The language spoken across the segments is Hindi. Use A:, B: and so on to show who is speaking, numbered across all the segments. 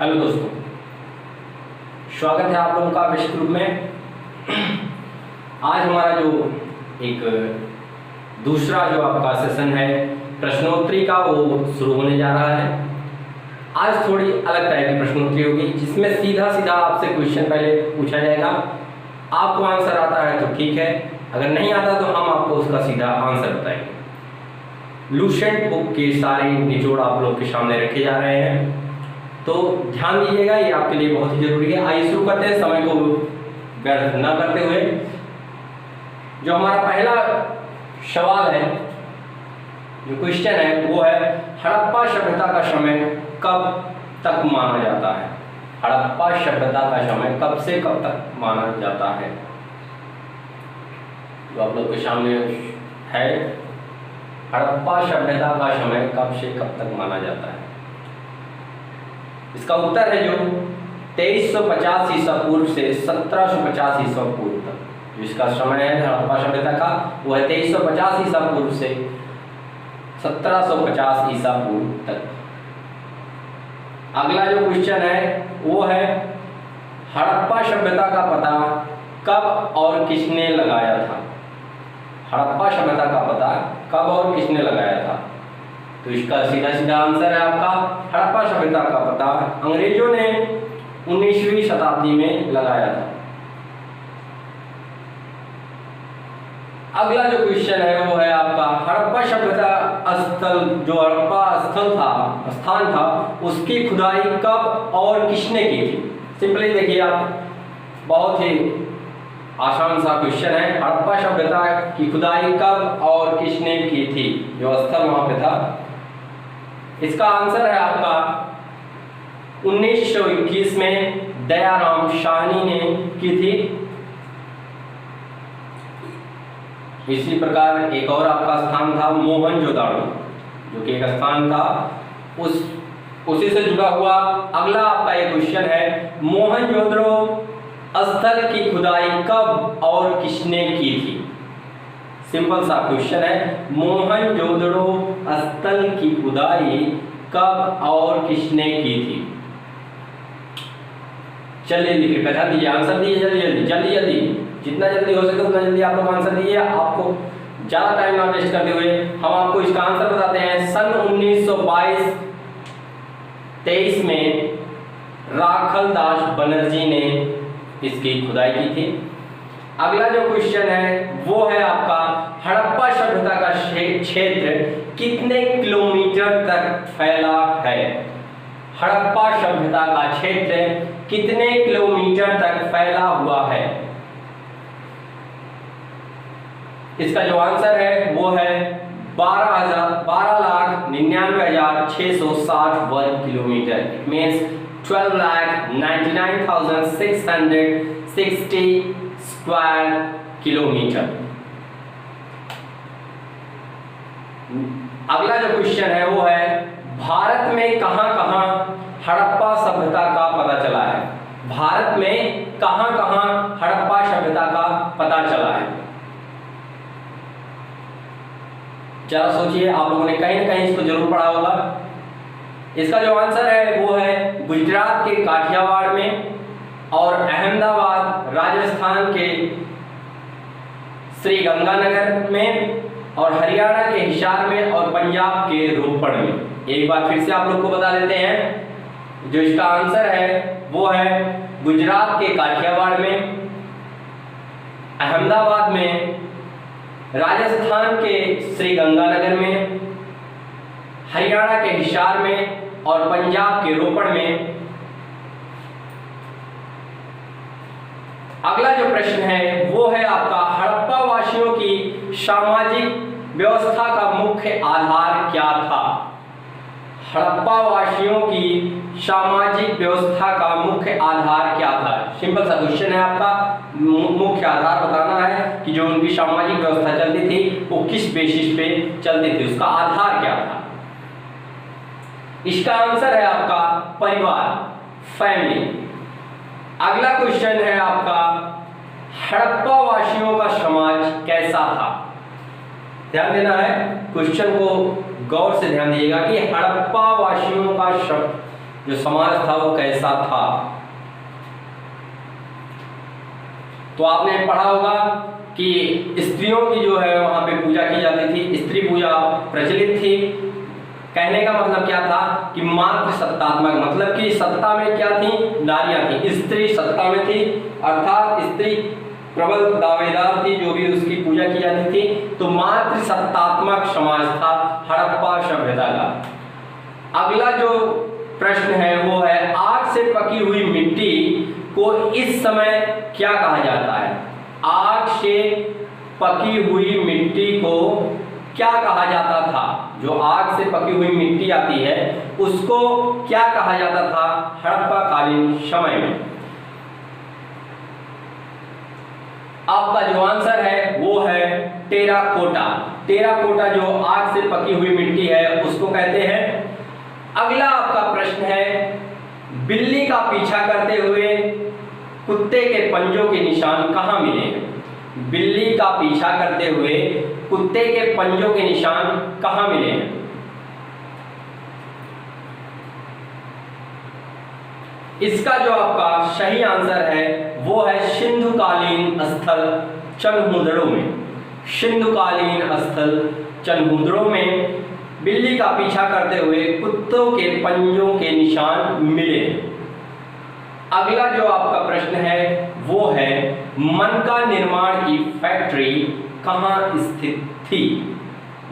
A: हेलो दोस्तों, स्वागत है आप लोगों का विश्व ग्रुप में। आज हमारा जो एक दूसरा जो आपका सेशन है प्रश्नोत्तरी का, वो शुरू होने जा रहा है। आज थोड़ी अलग टाइप की प्रश्नोत्तरी होगी, जिसमें सीधा सीधा आपसे क्वेश्चन पहले पूछा जाएगा। आपको आंसर आता है तो ठीक है, अगर नहीं आता तो हम आपको उसका सीधा आंसर बताएंगे। लूसेंट बुक के सारे निचोड़ आप लोग के सामने रखे जा रहे हैं, तो ध्यान दीजिएगा, ये आपके लिए बहुत ही जरूरी है। आइए शुरू करते हैं, समय को व्यर्थ न करते हुए। जो हमारा पहला सवाल है, जो क्वेश्चन है, वो है हड़प्पा सभ्यता का समय कब तक माना जाता है। हड़प्पा सभ्यता का समय कब से कब तक माना जाता है, जो आप लोग के सामने है। हड़प्पा सभ्यता का समय कब से कब तक माना जाता है। इसका उत्तर है जो 2350 ईसा पूर्व से 1750 ईसा पूर्व तक, जो इसका समय है हड़प्पा सभ्यता का, वो है 2350 ईसा पूर्व से 1750 ईसा पूर्व तक। अगला जो क्वेश्चन है वो है हड़प्पा सभ्यता का पता कब और किसने लगाया था। हड़प्पा सभ्यता का पता कब और किसने लगाया था, तो इसका सीधा सीधा आंसर है आपका हड़प्पा सभ्यता का पता अंग्रेजों ने 19वीं शताब्दी में लगाया था। अगला जो क्वेश्चन है वो है आपका हड़प्पा सभ्यता स्थल, जो हड़प्पा स्थान था, उसकी खुदाई कब और किसने की थी। सिंपली देखिए आप, बहुत ही आसान सा क्वेश्चन है। हड़प्पा सभ्यता की खुदाई कब और किसने की थी, जो स्थल वहां पे था। इसका आंसर है आपका 1921 में दयाराम साहनी ने की थी। इसी प्रकार एक और आपका स्थान था मोहनजोदाड़ो, जो कि एक स्थान था, उसी से जुड़ा हुआ अगला आपका एक क्वेश्चन है मोहनजोदड़ो स्थल की खुदाई कब और किसने की थी। सिंपल सा क्वेश्चन है, मोहनजोदड़ो स्थल की खुदाई कब और किसने की थी। चलिए लिखिए, पहचान दीजिए, आंसर दीजिए जल्दी, जितना जल्दी हो सके उतना जल्दी आप लोग आंसर दीजिए। आपको ज्यादा टाइम ना वेस्ट करते हुए हम आपको इसका आंसर बताते हैं। सन 1922-23 में राखलदास बनर्जी ने इसकी खुदाई की थी। अगला जो क्वेश्चन है वो है आपका हड़प्पा सभ्यता का क्षेत्र कितने किलोमीटर तक फैला है। हड़प्पा सभ्यता का क्षेत्र कितने किलोमीटर तक फैला हुआ है। इसका जो आंसर है वो है 12,99,660 वर्ग kilometre. It means 12,99,660 square kilometre. अगला जो क्वेश्चन है वो है भारत में कहां-कहां हड़प्पा सभ्यता का पता चला है। भारत में कहां-कहां हड़प्पा सभ्यता का पता चला है। जरा सोचिए, आप लोगों ने कहीं ना कहीं इसको जरूर पढ़ा होगा। इसका जो आंसर है वो है गुजरात के काठियावाड़ में, और अहमदाबाद राजस्थान के श्रीगंगानगर में, और हरियाणा के हिसार में, और पंजाब के रोपड़ में। एक बार फिर से आप लोग को बता देते हैं, जो इसका आंसर है वो है गुजरात के काठियावाड़ में, अहमदाबाद में, राजस्थान के श्रीगंगानगर में, हरियाणा के हिसार में, और पंजाब के रोपड़ में। अगला जो प्रश्न है वो है आपका हड़प्पा वासियों की सामाजिक व्यवस्था का मुख्य आधार क्या था। हड़प्पा वासियों की सामाजिक व्यवस्था का मुख्य आधार क्या था। सिंपल सा क्वेश्चन है आपका, मुख्य आधार बताना है कि जो उनकी सामाजिक व्यवस्था चलती थी वो किस बेसिस पे चलती थी, उसका आधार क्या था। इसका आंसर है आपका परिवार, फैमिली। अगला क्वेश्चन है आपका हड़प्पा वासियों का समाज कैसा था। ध्यान देना है, क्वेश्चन को गौर से ध्यान दीजिएगा कि हड़प्पा वासियों का जो समाज था वो कैसा था। तो आपने पढ़ा होगा कि स्त्रियों की जो है वहां पे पूजा की जाती थी, स्त्री पूजा प्रचलित थी। कहने का मतलब क्या था कि मात्र सत्तात्मक, मतलब कि सत्ता में क्या थी, नारियां थी, स्त्री सत्ता में थी, अर्थात स्त्री प्रबल दावेदार थी, जो भी उसकी पूजा की जाती थी। तो मात्र सत्तात्मक समाज था हड़प्पा सभ्यता का। अगला जो प्रश्न है वो है आग से पकी हुई मिट्टी को इस समय क्या कहा जाता है। आग से पकी हुई मिट्टी को क्या कहा जाता था। जो आग से पकी हुई मिट्टी आती है उसको क्या कहा जाता था हड़प्पा कालीन समय में। आपका जो आंसर है वो है टेराकोटा। टेराकोटा जो आग से पकी हुई मिट्टी है उसको कहते हैं। अगला आपका प्रश्न है बिल्ली का पीछा करते हुए कुत्ते के पंजों के निशान कहाँ मिले हैं। बिल्ली का पीछा करते हुए कुत्ते के पंजों के निशान कहाँ मिले हैं। इसका जो आपका सही आंसर है वो है सिंधुकालीन स्थल चनहुदड़ों में। सिंधुकालीन स्थल चनहुदड़ों में बिल्ली का पीछा करते हुए कुत्तों के पंजों के निशान मिले। अगला जो आपका प्रश्न है वो है मन का निर्माण की फैक्ट्री कहाँ स्थित थी।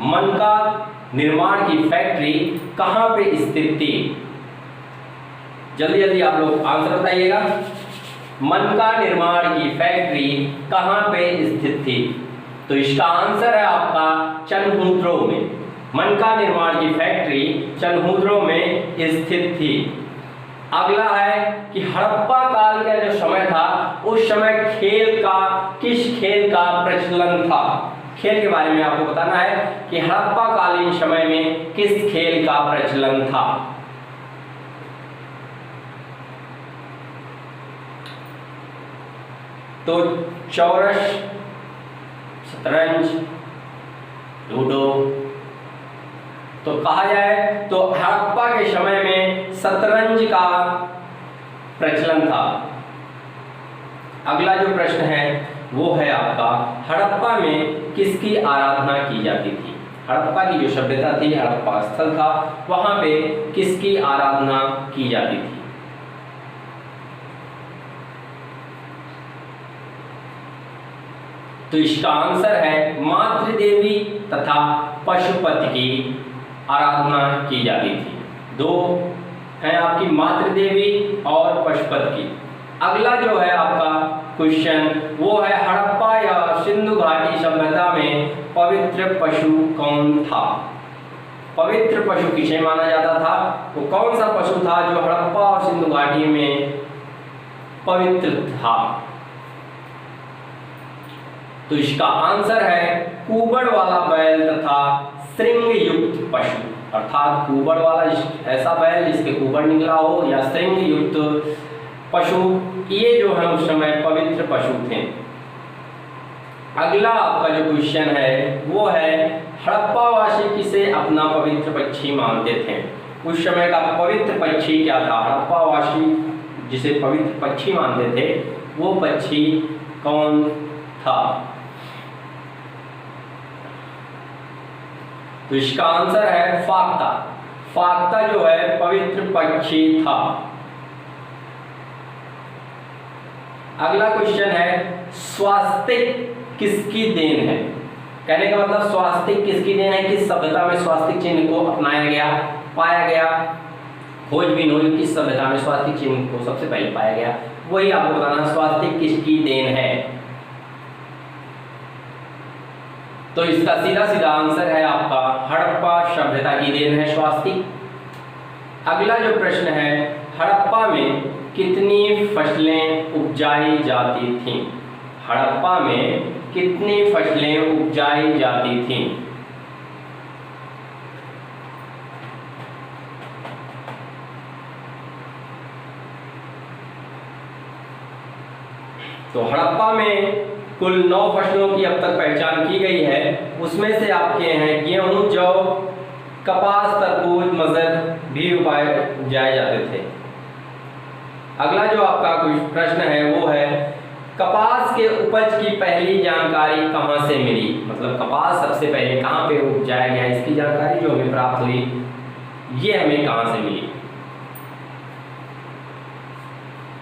A: मन का निर्माण की फैक्ट्री कहाँ पे स्थित थी। जल्दी जल्दी आप लोग आंसर बताइएगा। मन का निर्माण की फैक्ट्री कहाँ पे स्थित थी। तो इसका आंसर है आपका चनहुदड़ों में। मन का निर्माण की फैक्ट्री चनहुदड़ों में स्थित थी। अगला है कि हड़प्पा काल का जो समय था उस समय किस खेल का प्रचलन था। खेल के बारे में आपको बताना है कि हड़प्पा कालीन समय में किस खेल का प्रचलन था। तो चौरस, शतरंज, लूडो। तो कहा जाए तो हड़प्पा के समय में शतरंज का प्रचलन था। अगला जो प्रश्न है वो है आपका हड़प्पा में किसकी आराधना की जाती थी। हड़प्पा की जो सभ्यता थी, हड़प्पा स्थल था, वहां पे किसकी आराधना की जाती थी। तो इसका आंसर है मातृ देवी तथा पशुपति की आराधना की जाती थी। दो है आपकी मातृ देवी और पशुपति की। अगला जो है आपका क्वेश्चन वो है हड़प्पा या सिंधु घाटी सभ्यता में पवित्र पशु कौन था। पवित्र पशु किसे माना जाता था, वो कौन सा पशु था जो हड़प्पा और सिंधु घाटी में पवित्र था। तो इसका आंसर है कुबड़ वाला बैल तथा श्रृंग युक्त पशु, अर्थात कुबड़ वाला ऐसा बैल जिसके कुबड़ निकला हो या श्रृंग युक्त पशु, ये जो है उस समय पवित्र पशु थे। अगला आपका जो क्वेश्चन है वो है हड़प्पावासी किसे अपना पवित्र पक्षी मानते थे। उस समय का पवित्र पक्षी क्या था। हड़प्पावासी जिसे पवित्र पक्षी मानते थे वो पक्षी कौन था। तो इसका आंसर है फाख्ता। फाख्ता जो है पवित्र पक्षी था। अगला क्वेश्चन है स्वास्तिक किसकी देन है। कहने का मतलब स्वास्तिक किसकी देन है, किस सभ्यता में स्वास्तिक चिन्ह को अपनाया गया, पाया गया, खोजबीन हुई, किस सभ्यता में स्वास्तिक चिन्ह को सबसे पहले पाया गया, वही आपको बताना स्वास्तिक किसकी देन है। तो इसका सीधा सीधा आंसर है आपका हड़प्पा सभ्यता की देन है स्वास्तिक। अगला जो प्रश्न है हड़प्पा में कितनी फसलें उपजाई जाती थीं। हड़प्पा में कितनी फसलें उपजाई जाती थीं। तो हड़प्पा में कुल 9 फसलों की अब तक पहचान की गई है। उसमें से आपके हैं गेहूं, जौ, कपास, तरबूज, मटर भी उगाए जाते थे। अगला जो आपका कुछ प्रश्न है वो है कपास के उपज की पहली जानकारी कहाँ से मिली, मतलब कपास सबसे पहले कहाँ पे उपजाया गया, इसकी जानकारी जो हमें प्राप्त हुई ये हमें कहाँ से मिली।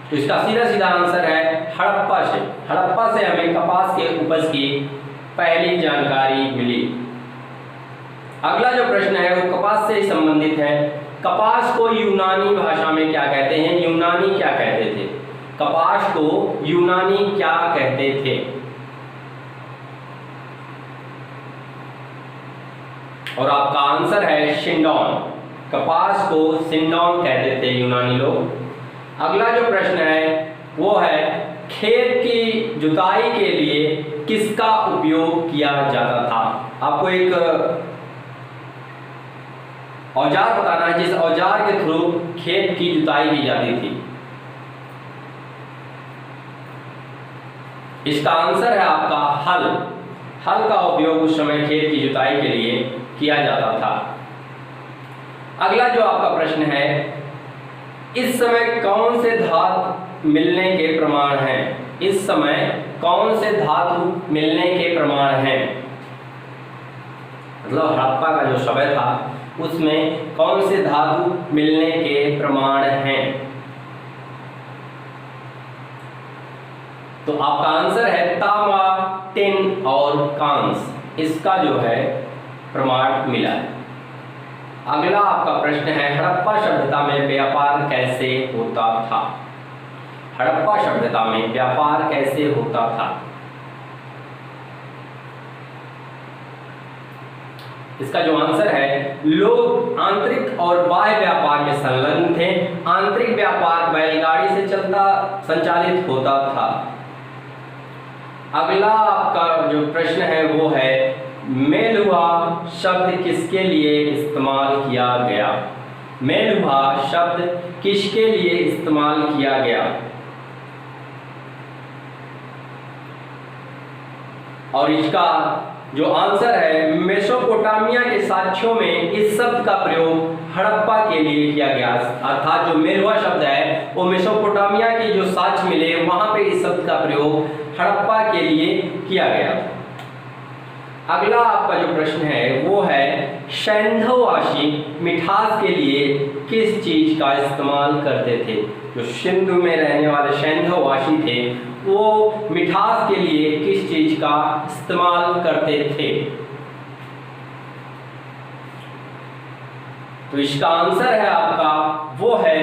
A: तो इसका सीधा सीधा आंसर है हड़प्पा से। हड़प्पा से हमें कपास के उपज की पहली जानकारी मिली। अगला जो प्रश्न है वो कपास से संबंधित है। कपास को यूनानी भाषा में क्या कहते हैं, यूनानी क्या कहते थे, कपास को यूनानी क्या कहते थे। और आपका आंसर है सिंडोन। कपास को सिंडोन कहते थे यूनानी लोग। अगला जो प्रश्न है वो है खेत की जुताई के लिए किसका उपयोग किया जाता था। आपको एक औजार बताना है जिस औजार के थ्रू खेत की जुताई की जाती थी। इसका आंसर है आपका हल। हल का उपयोग उस समय खेत की जुताई के लिए किया जाता था। अगला जो आपका प्रश्न है इस समय कौन से धातु मिलने के प्रमाण हैं, इस समय कौन से धातु मिलने के प्रमाण हैं, मतलब हड़प्पा का जो समय था उसमें कौन से धातु मिलने के प्रमाण हैं। तो आपका आंसर है तांबा, टिन और कांस, इसका जो है प्रमाण मिला है। अगला आपका प्रश्न है हड़प्पा सभ्यता में व्यापार कैसे होता था। हड़प्पा सभ्यता में व्यापार कैसे होता था। इसका जो आंसर है लोग आंतरिक और बाह्य व्यापार में संलग्न थे। आंतरिक व्यापार बैलगाड़ी से संचालित होता था। अगला आपका जो प्रश्न है वो है मेलुहा शब्द किसके लिए इस्तेमाल किया गया। मेलुहा शब्द किसके लिए इस्तेमाल किया गया। और इसका जो आंसर है मेसोपोटामिया के साक्ष्यों में इस शब्द का प्रयोग हड़प्पा के लिए किया गया, अर्थात जो मेलुहा शब्द है वो मेसोपोटामिया की जो साक्ष्य मिले वहां पे इस शब्द का प्रयोग हड़प्पा के लिए किया गया। अगला आपका जो प्रश्न है वो है सैंधववासी मिठास के लिए किस चीज का इस्तेमाल करते थे। जो सिंधु में रहने वाले सैंधववासी थे वो मिठास के लिए किस चीज का इस्तेमाल करते थे। तो इसका आंसर है आपका वो है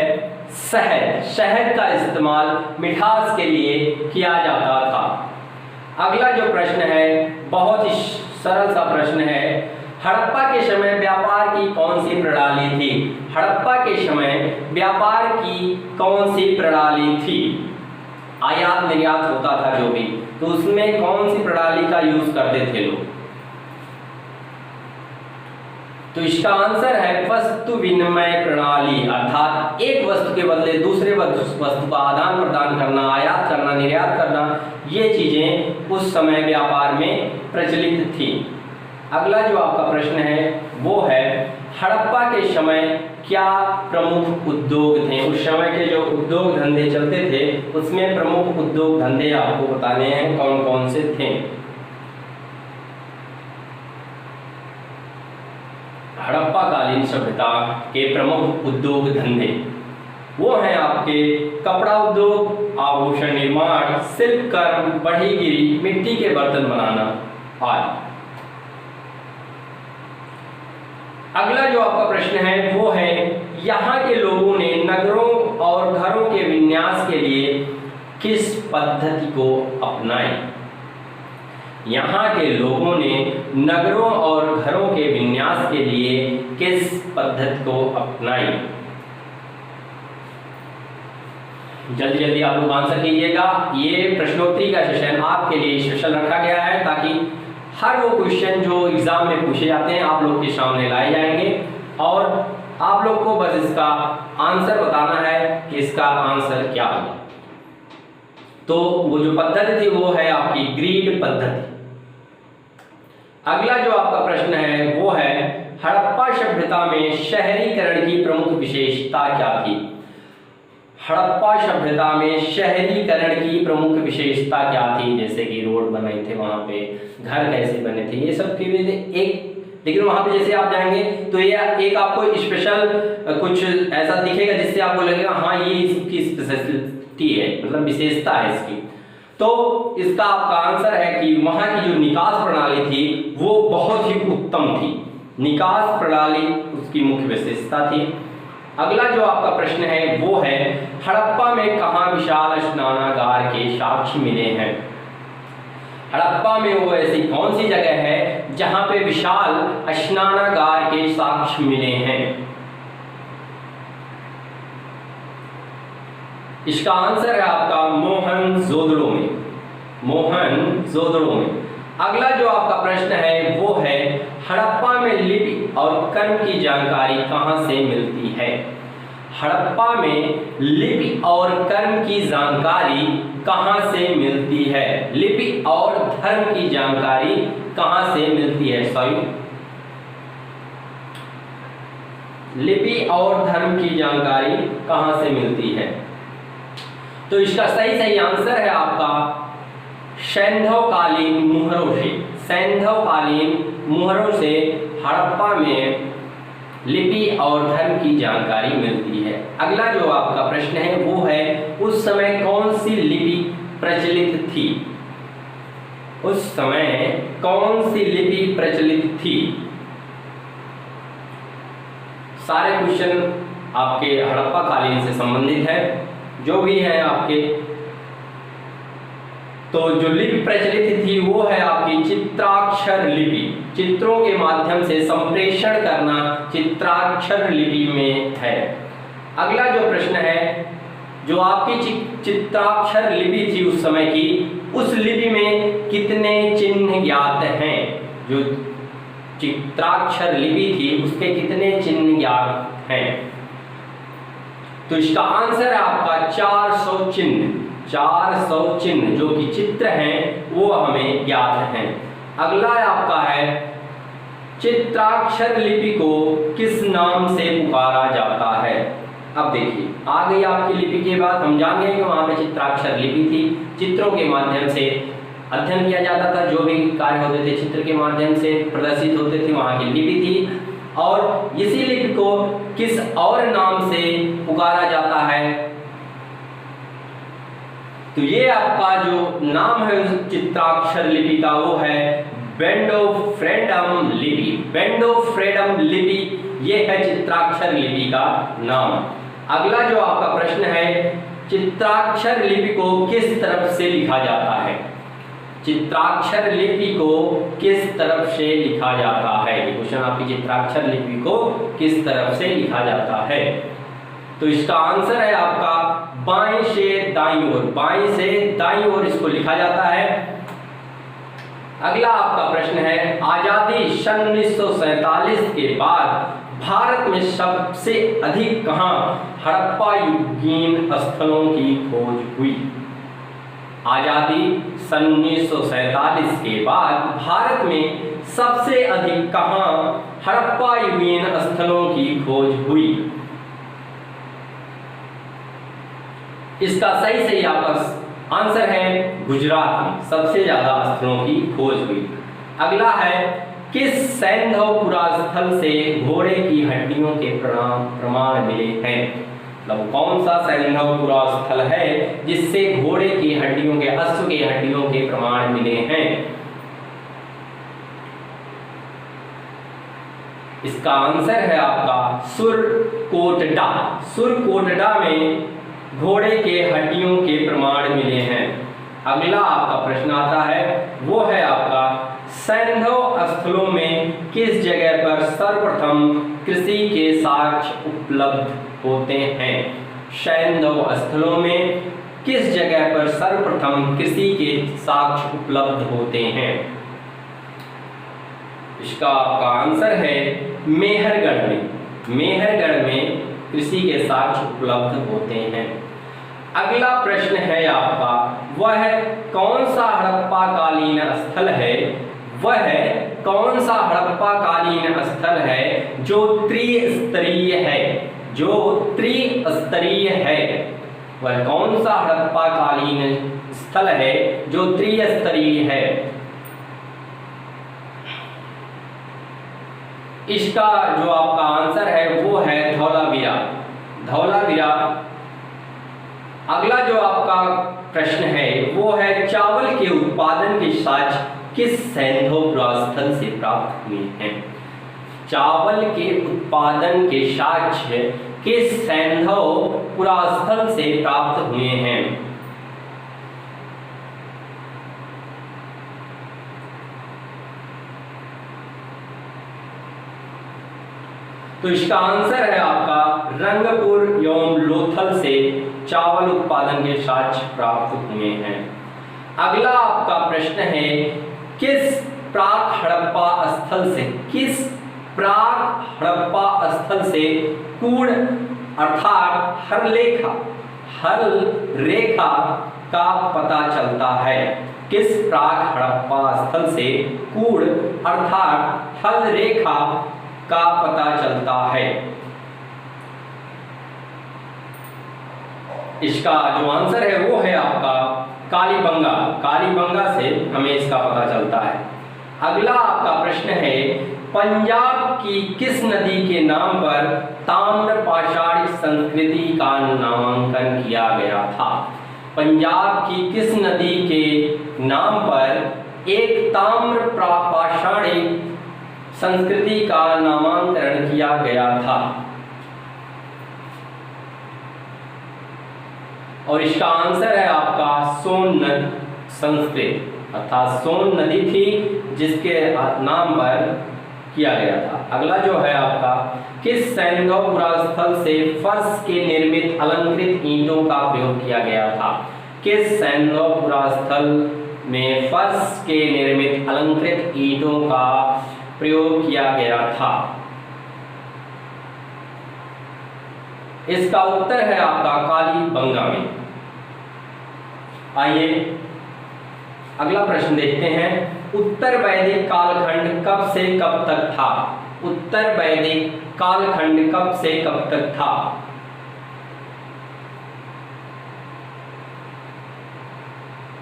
A: शहद। शहद का इस्तेमाल मिठास के लिए किया जाता था। अगला जो प्रश्न है बहुत ही सरल सा प्रश्न है हड़प्पा के समय व्यापार की कौन सी प्रणाली थी। हड़प्पा के समय व्यापार की कौन सी प्रणाली थी। आयात निर्यात होता था जो भी, तो उसमें कौन सी प्रणाली का यूज करते थे लोग। तो इसका आंसर है वस्तु विनिमय प्रणाली, अर्थात एक वस्तु के बदले दूसरे वस्तु का आदान प्रदान करना, आयात करना, निर्यात करना, ये चीजें उस समय व्यापार में प्रचलित थी। अगला जो आपका प्रश्न है वो है हड़प्पा के समय क्या प्रमुख उद्योग थे। उस समय के जो उद्योग धंधे चलते थे उसमें प्रमुख उद्योग धंधे आपको बताने हैं कौन कौन से थे। हड़प्पा कालीन सभ्यता के प्रमुख उद्योग धंधे वो हैं आपके कपड़ा उद्योग, आभूषण निर्माण, शिल्प कर्म, बढ़ईगिरी, मिट्टी के बर्तन बनाना आदि। अगला जो आपका प्रश्न है वो है यहाँ के लोगों ने नगरों और घरों के विन्यास के लिए किस पद्धति को अपनाई। यहाँ के लोगों ने नगरों और घरों के विन्यास के लिए किस पद्धति को अपनाई। जल्दी जल्दी आप लोग आंसर कीजिएगा। ये प्रश्नोत्तरी का सेशन आपके लिए स्पेशल रखा गया है ताकि हर वो क्वेश्चन जो एग्जाम में पूछे जाते हैं आप लोग के सामने लाए जाएंगे और आप लोग को बस इसका आंसर बताना है कि इसका आंसर क्या होगा। तो वो जो पद्धति थी वो है आपकी ग्रीड पद्धति। अगला जो आपका प्रश्न है वो है हड़प्पा सभ्यता में शहरीकरण की प्रमुख विशेषता क्या थी? हड़प्पा सभ्यता में शहरीकरण की प्रमुख विशेषता क्या थी? जैसे कि रोड बने थे वहां पे, घर कैसे बने थे, ये सब की एक, लेकिन वहां पे जैसे आप जाएंगे तो ये एक आपको स्पेशल कुछ ऐसा दिखेगा जिससे आपको लगेगा हाँ ये इसकी स्पेशलिटी है, मतलब विशेषता है इसकी। तो इसका आपका आंसर है कि वहां की जो निकास प्रणाली थी वो बहुत ही उत्तम थी। निकास प्रणाली उसकी मुख्य विशेषता थी। अगला जो आपका प्रश्न है वो है हड़प्पा में कहाँ विशाल स्नानागार के साक्ष्य मिले हैं? हड़प्पा में वो ऐसी कौन सी जगह है जहां पे विशाल स्नानागार के साक्ष्य मिले हैं? इसका आंसर है आपका मोहनजोदड़ो में। मोहनजोदड़ो में। अगला जो आपका प्रश्न है वो है हड़प्पा में लिपि और कर्म की जानकारी कहां से मिलती है? हड़प्पा में लिपि और कर्म की जानकारी कहां से मिलती है? लिपि और धर्म की जानकारी कहां से मिलती है? लिपि और धर्म की जानकारी कहां से मिलती है? तो इसका सही आंसर है आपका सैंधवकालीन मुहरों से। सैंधवकालीन मुहरों से हड़प्पा में लिपि और धर्म की जानकारी मिलती है। अगला जो आपका प्रश्न है वो है उस समय कौन सी लिपि प्रचलित थी? उस समय कौन सी लिपि प्रचलित थी? सारे क्वेश्चन आपके हड़प्पा कालीन से संबंधित है, जो भी है आपके। तो जो लिपि प्रचलित थी वो है आपकी चित्राक्षर लिपि। चित्रों के माध्यम से संप्रेषण करना चित्राक्षर लिपि में है। अगला जो प्रश्न है जो आपकी चित्राक्षर लिपि थी उस समय की, उस लिपि में कितने चिन्ह ज्ञात हैं? जो चित्राक्षर लिपि थी उसके कितने चिन्ह ज्ञात हैं? तो इसका आंसर है आपका 400 चिन्ह। 400 चिन्ह जो कि चित्र हैं वो हमें ज्ञात हैं। अगला आपका है चित्राक्षर लिपि को किस नाम से पुकारा जाता है? अब देखिए आ गई आपकी लिपि के बाद हम जान गए कि वहां पे चित्राक्षर लिपि थी। चित्रों के माध्यम से अध्ययन किया जाता था, जो भी कार्य होते थे चित्र के माध्यम से प्रदर्शित होते थे, वहां की लिपि थी। और इसी लिपि को किस और नाम से पुकारा जाता है? तो ये आपका जो नाम है उस चित्राक्षर लिपि का वो है बेंडोफ्रेडम लिपि। बेंडोफ्रेडम लिपि ये है चित्राक्षर लिपि का नाम। अगला जो आपका प्रश्न है चित्राक्षर लिपि को किस तरफ से लिखा जाता है? चित्राक्षर लिपि को किस तरफ से लिखा जाता है? ये क्वेश्चन आपकी चित्राक्षर लिपि को किस तरफ से लिखा जाता है? तो इसका आंसर है आपका बाएं से दाईं ओर। बाएं से दाईं ओर इसको लिखा जाता है। अगला आपका प्रश्न है आजादी सन 1947 के बाद भारत में सबसे अधिक कहां हड़प्पा युगीन स्थलों की खोज हुई? आजादी सन 1947 के बाद भारत में सबसे अधिक कहां हड़प्पा युगीन स्थलों की खोज हुई? इसका सही आपका आंसर है गुजरात में सबसे ज्यादा स्थलों की खोज हुई। अगला है किस सैंधवपुरा स्थल से घोड़े की हड्डियों के प्रमाण मिले हैं? मतलब कौन सा सैंधवपुरा स्थल है जिससे घोड़े की हड्डियों के अश्व की हड्डियों के प्रमाण मिले हैं? इसका आंसर है आपका सुरकोटडा। सुरकोटडा में घोड़े के हड्डियों के प्रमाण मिले हैं। अगला आपका प्रश्न आता है वो है आपका सैंधव स्थलों में किस जगह पर सर्वप्रथम कृषि के साक्ष्य उपलब्ध होते हैं? सैंधव स्थलों में किस जगह पर सर्वप्रथम कृषि के साक्ष्य उपलब्ध होते हैं? इसका आपका आंसर है मेहरगढ़ में। मेहरगढ़ में कृषि के साक्ष्य उपलब्ध होते हैं। अगला प्रश्न है आपका वह कौन सा हड़प्पा कालीन स्थल है वह कौन सा हड़प्पा कालीन स्थल है जो त्रिस्तरीय है, जो त्रिस्तरीय है? वह कौन सा हड़प्पा कालीन स्थल है जो त्रिस्तरीय है? इसका जो आपका आंसर है वो है धौलावीरा, धौलावीरा। अगला जो आपका प्रश्न है वो है चावल के उत्पादन के साक्ष्य किस सैंधव पुरास्थल से प्राप्त हुए हैं? चावल के उत्पादन के साक्ष्य किस सैंधव पुरास्थल से प्राप्त हुए हैं? तो इसका आंसर है आपका रंगपुर एवं लोथल से चावल उत्पादन के साक्ष्य प्राप्त हुए हैं। अगला आपका प्रश्न है किस प्राक हड़प्पा स्थल से, किस प्राक हड़प्पा स्थल से कूड़ अर्थात हर रेखा का पता चलता है? किस प्राक हड़प्पा स्थल से कूड़ अर्थात हल रेखा का पता चलता है? इसका जो आंसर है वो है आपका कालीबंगा, कालीबंगा से हमें इसका पता चलता है। अगला आपका प्रश्न है पंजाब की किस नदी के नाम पर ताम्र पाषाण संस्कृति का नामांकन किया गया था? पंजाब की किस नदी के नाम पर एक ताम्र पाषाणी संस्कृति का नामांकन किया गया था? और इसका आंसर है आपका सोन संस्कृत, अर्थात सोन नदी थी जिसके नाम पर किया गया था। अगला जो है आपका किस सैंधव पुरास्थल से फर्श के निर्मित अलंकृत ईंटों का प्रयोग किया गया था? किस सैंधव पुरास्थल में फर्श के निर्मित अलंकृत ईंटों का प्रयोग किया गया था? इसका उत्तर है आपका कालीबंगा में। आइए अगला प्रश्न देखते हैं उत्तर वैदिक कालखंड कब से कब तक था? उत्तर वैदिक कालखंड कब से कब तक था?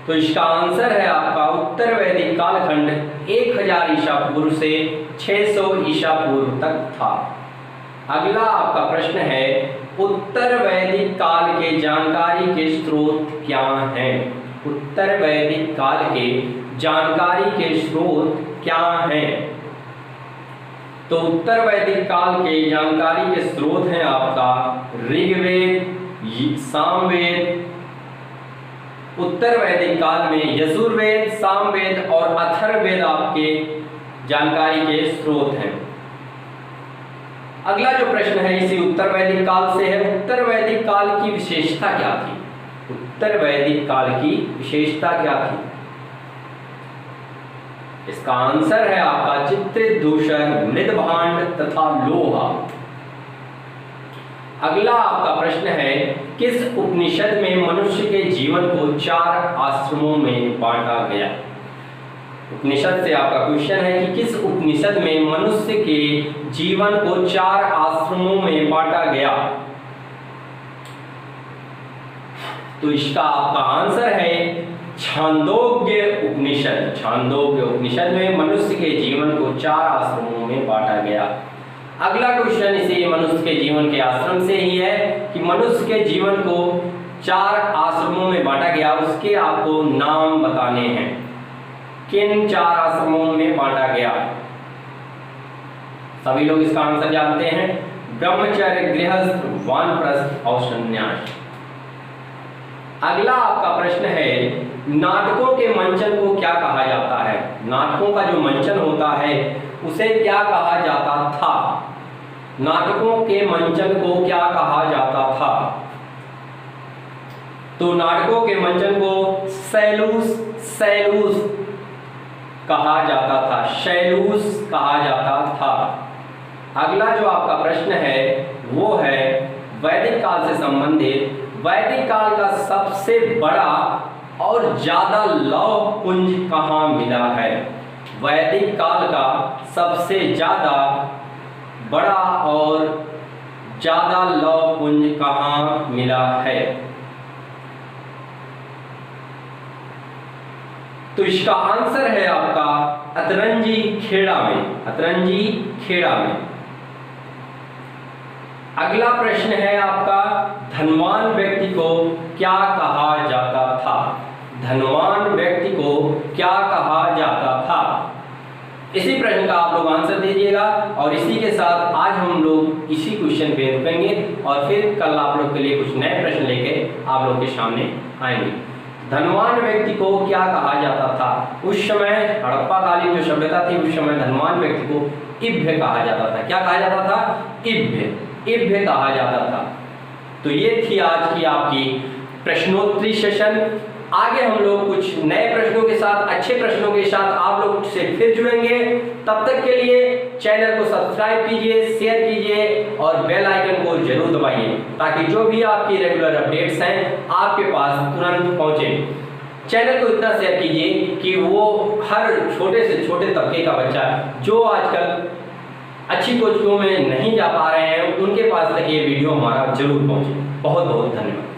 A: तो इसका आंसर है आपका उत्तर वैदिक कालखंड 1000 ईसा पूर्व से 600 ईसा पूर्व तक था। अगला आपका प्रश्न है उत्तर वैदिक काल के जानकारी के स्रोत क्या हैं? उत्तर वैदिक काल के जानकारी के स्रोत क्या हैं? तो उत्तर वैदिक काल के जानकारी के स्रोत हैं आपका ऋग्वेद, सामवेद। उत्तर वैदिक काल में यजुर्वेद, सामवेद और अथर्ववेद आपके जानकारी के स्रोत हैं। अगला जो प्रश्न है इसी उत्तर वैदिक काल से है। उत्तर वैदिक काल की विशेषता क्या थी? उत्तर वैदिक काल की विशेषता क्या थी? इसका आंसर है आपका चित्रित धूसर, मृद भांड तथा लोहा। अगला आपका प्रश्न है किस उपनिषद में मनुष्य के जीवन को 4 आश्रमों में बांटा गया? उपनिषद से आपका क्वेश्चन है कि किस उपनिषद में मनुष्य के जीवन को 4 आश्रमों में बांटा गया? तो इसका आपका आंसर है छांदोग्य उपनिषद। छांदोग्य उपनिषद में मनुष्य के जीवन को 4 आश्रमों में बांटा गया। अगला क्वेश्चन इसी मनुष्य के जीवन के आश्रम से ही है कि मनुष्य के जीवन को 4 आश्रमों में बांटा गया, उसके आपको नाम बताने हैं। किन 4 आश्रमों में बांटा गया? सभी लोग इसका आंसर जानते हैं, ब्रह्मचर्य, गृहस्थ, वानप्रस्थ और संन्यास। अगला आपका प्रश्न है नाटकों के मंचन को क्या कहा जाता है? नाटकों का जो मंचन होता है उसे क्या कहा जाता था? नाटकों के मंचन को क्या कहा जाता था? तो नाटकों के मंचन को सैलूस कहा जाता था, शैलूस कहा जाता था। अगला जो आपका प्रश्न है वो है वैदिक काल से संबंधित वैदिक काल का सबसे बड़ा और ज्यादा लौह पुंज कहाँ मिला है? वैदिक काल का सबसे ज्यादा बड़ा और ज्यादा लौह पुंज कहाँ मिला है? तो इसका आंसर है आपका अतरंजी खेड़ा में, अतरंजी खेड़ा में। अगला प्रश्न है आपका, धनवान व्यक्ति को क्या कहा जाता था? धनवान व्यक्ति को क्या कहा जाता था? इसी प्रश्न का आप लोग आंसर दीजिएगा और इसी के साथ आज हम लोग इसी क्वेश्चन पे रुकेंगे और फिर कल आप लोग के लिए कुछ नए प्रश्न लेके आप लोग के सामने आएंगे। धनवान व्यक्ति को क्या कहा जाता था? उस समय हड़प्पा कालीन जो सभ्यता थी उस समय धनवान व्यक्ति को इभ्य कहा जाता था। क्या कहा जाता था? इभ्य, इभ्य कहा जाता था। तो ये थी आज की आपकी प्रश्नोत्तरी सेशन। आगे हम लोग कुछ नए प्रश्नों के साथ, अच्छे प्रश्नों के साथ आप लोग से फिर जुड़ेंगे। तब तक के लिए चैनल को सब्सक्राइब कीजिए, शेयर कीजिए और बेल आइकन को जरूर दबाइए ताकि जो भी आपकी रेगुलर अपडेट्स हैं आपके पास तुरंत पहुंचे। चैनल को इतना शेयर कीजिए कि वो हर छोटे से छोटे तबके का बच्चा जो आजकल अच्छी कोचिंगों में नहीं जा पा रहे हैं उनके पास तक ये वीडियो हमारा जरूर पहुंचे। बहुत बहुत धन्यवाद।